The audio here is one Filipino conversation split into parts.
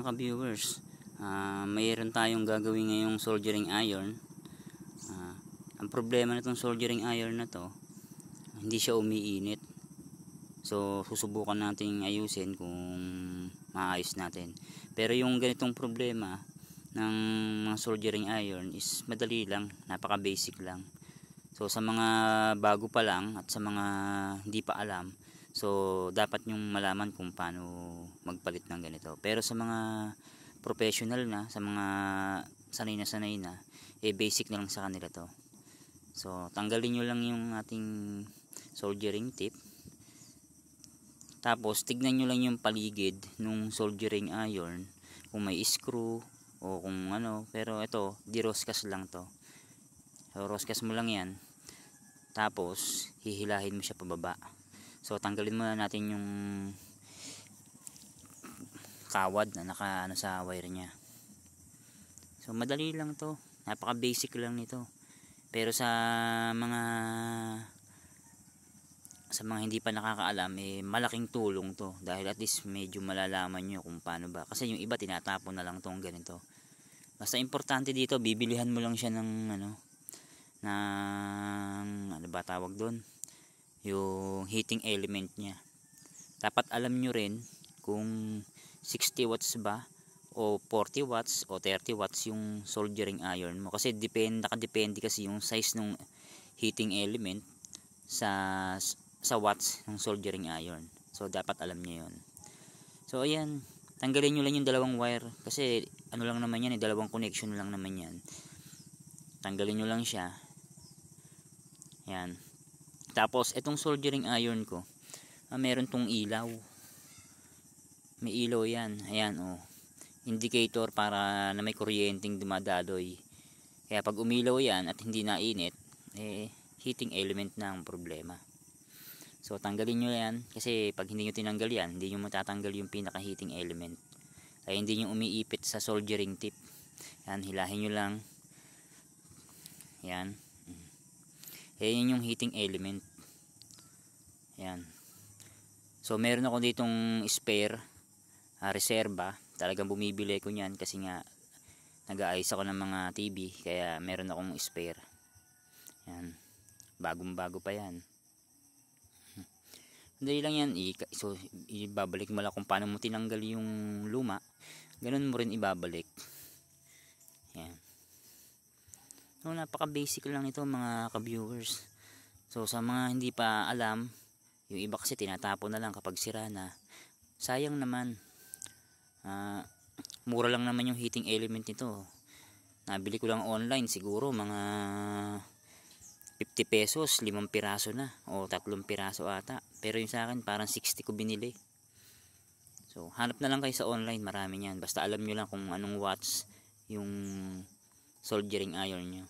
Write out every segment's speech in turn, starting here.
ka-viewers, mayroon tayong gagawin ngayong soldering iron. Ang problema nitong soldering iron na to, hindi siya umiinit. So susubukan natin ayusin kung maayos natin. Pero yung ganitong problema ng mga soldering iron is madali lang, napaka basic lang. So sa mga bago pa lang at sa mga hindi pa alam, so dapat nyong malaman kung paano magpalit ng ganito. Pero sa mga professional na, sa mga sanay na, basic na lang sa kanila to. So tanggalin nyo lang yung ating soldering tip. Tapos tignan nyo lang yung paligid nung soldering iron, kung may screw o kung ano. Pero ito, di-roscas lang to. So roscas mo lang yan. Tapos hihilahin mo siya pababa. So tanggalin muna natin yung kawad na naka sa wire nya. So madali lang to, napaka basic lang nito. Pero sa mga hindi pa nakakaalam, malaking tulong to, dahil at least medyo malalaman nyo kung paano ba. Kasi yung iba tinatapon na lang tong ganito. Basta importante dito, bibilihan mo lang siya ng ano ba tawag doon, yung heating element nya. Dapat alam nyo rin kung 60 watts ba o 40 watts o 30 watts yung soldering iron mo, kasi nakadepende kasi yung size ng heating element sa watts ng soldering iron. So dapat alam niyo yun. So ayan, tanggalin nyo lang yung dalawang wire, kasi ano lang naman yan, dalawang connection lang naman yan. Tanggalin nyo lang siya. Yan. Tapos itong soldering iron ko, meron tong ilaw. May ilaw yan. Ayan, oh, indicator para na may kuryenteng dumadaloy. Kaya pag umilaw yan at hindi nainit, heating element na ang problema. So tanggalin nyo yan, kasi pag hindi nyo tinanggal yan, hindi nyo matatanggal yung pinaka heating element. Kaya hindi nyo umiipit sa soldering tip. Yan, hilahin nyo lang. Yan. Yan yung heating element. Yan. So meron ako ditong spare, reserva. Talagang bumibili ko niyan kasi nga nag-aayos ako ng mga TV, kaya meron akong spare. Yan, bagong bago pa yan. Dali lang yan. So ibabalik mo lang kung paano mo tinanggal yung luma, ganun mo rin ibabalik. Yan. So napaka basic lang ito mga ka-viewers. So sa mga hindi pa alam, yung iba kasi tinatapon na lang kapag sira na. Sayang naman. Mura lang naman yung heating element nito. Nabili ko lang online, siguro mga 50 pesos, 5 piraso na o 3 piraso ata. Pero yung sa akin parang 60 ko binili. So hanap na lang kayo sa online, marami niyan. Basta alam nyo lang kung anong watts yung soldering iron nyo.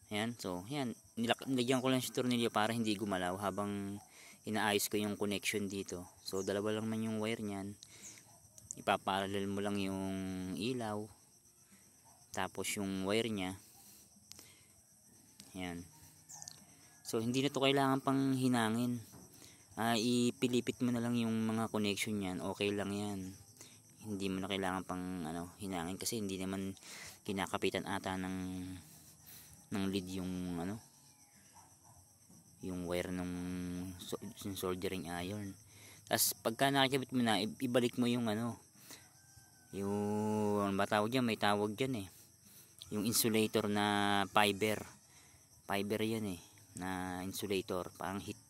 Ayan, so yan, nilagyan ko lang yung tornilyo para hindi gumalaw habang inaayos ko yung connection dito. So dalawa lang man yung wire nyan. Ipaparallel mo lang yung ilaw, tapos yung wire nya. Yan. So hindi na to kailangan pang hinangin. Ipilipit mo na lang yung mga connection nyan, okay lang yan. Hindi mo na kailangan pang hinangin, kasi hindi naman kinakapitan ata ng lead yung wire ng soldering iron. Tapos pagka nakikabit mo na, ibalik mo yung yung matawag dyan, may tawag dyan yung insulator na fiber yan na insulator, parang heat.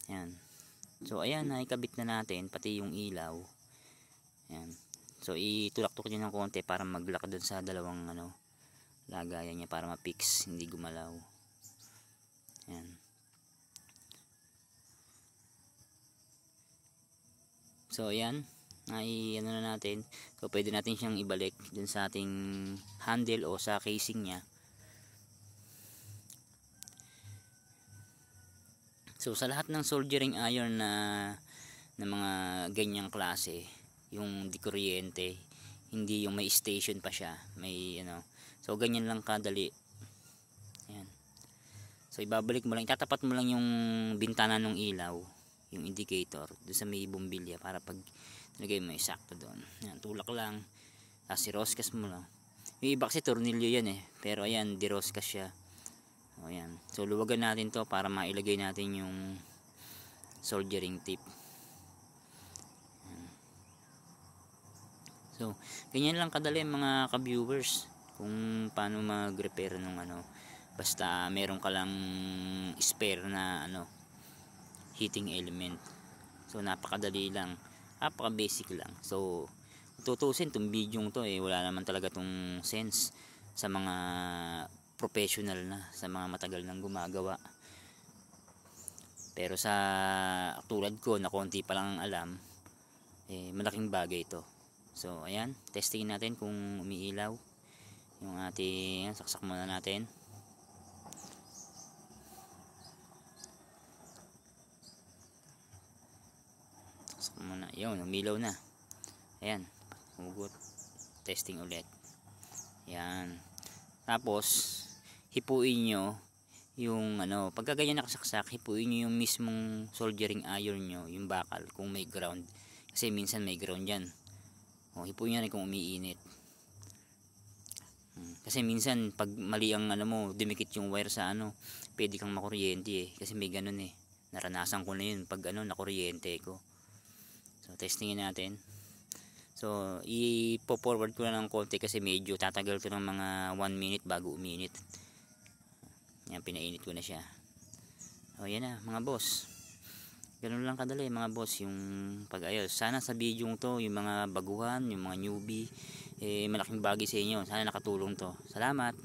Yan. So ayan, naikabit na natin pati yung ilaw. Yan. So itulak-tulak nyo ng konti para mag-lock dun sa dalawang lagayan niya, para ma-fix, hindi gumalaw. Yan. So ayan, na natin. So pwede natin siyang ibalik dun sa ating handle o sa casing niya. So sa lahat ng soldering iron na mga ganyang klase, yung di kuryente, hindi yung may station pa siya, may so ganyan lang kadali. Ayan. So ibabalik mo lang, itatapat mo lang yung bintana ng ilaw, yung indicator doon sa may bumbilya, para pag Lagay mo sakto doon. Yan, tulak lang. Tapos i-roscas mo lang. Yung iba kasi tornilyo yan eh. Pero ayan, di-roscas siya. O yan. So luwagan natin to para mailagay natin yung soldering tip. So, ganyan lang kadali mga ka-viewers kung paano mag-repair ng ano. Basta meron ka lang spare na ano, heating element. So, napakadali lang. Napaka-basic lang. So, tutusin tong video to eh, wala naman talaga tong sense sa mga professional na, sa mga matagal nang gumagawa. Pero sa tulad ko na konti pa lang ang alam, eh, malaking bagay ito. So ayan, testingin natin kung umiilaw yung ating, saksak muna natin. Saksak muna, yun, umilaw na. Ayan, hugot. Testing ulit. Ayan. Tapos hipuin nyo yung ano, pagka ganyan nakasaksak, hipuin nyo yung mismong soldering iron nyo, yung bakal, kung may ground. Kasi minsan may ground yan. O, hipuin nyo rin kung umiinit. Kasi minsan pag mali ang ano mo, dumikit yung wire sa ano, pwede kang makuryente eh. Kasi may ganun eh. Naranasan ko na yun pag ano, nakuryente ko. So testingin natin. So i-forward ko na ng konti kasi medyo tatagal to ng mga 1 minute bago uminit. Yan, pinainit ko na siya. O yan na mga boss. Ganun lang kadali mga boss yung pag-ayos. Sana sa video to, yung mga baguhan, yung mga newbie, eh, malaking bagay sa inyo. Sana nakatulong to. Salamat.